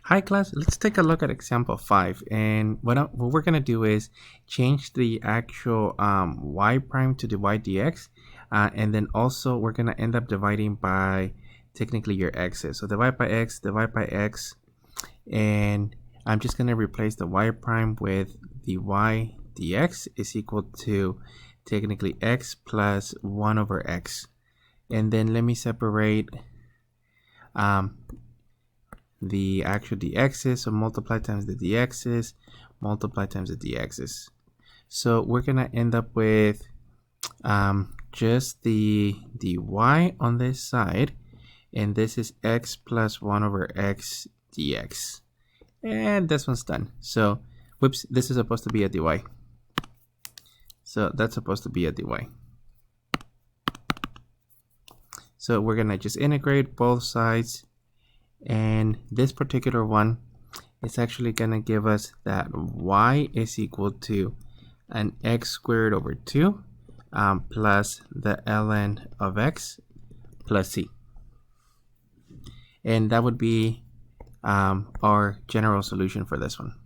Hi class, let's take a look at example 5, and what we're going to do is change the actual y prime to the y dx, and then also we're going to end up dividing by technically your x's. So divide by x, and I'm just going to replace the y prime with the y dx is equal to technically x plus 1 over x. And then let me separate the actual dx's, so multiply times the dx's, multiply times the dx's. So we're gonna end up with just the dy on this side, and this is x plus 1 over x dx, and this one's done. So whoops, this is supposed to be a dy, so that's supposed to be a dy. So we're gonna just integrate both sides, and this particular one is actually going to give us that y is equal to an x squared over 2 plus the ln of x plus c. And that would be our general solution for this one.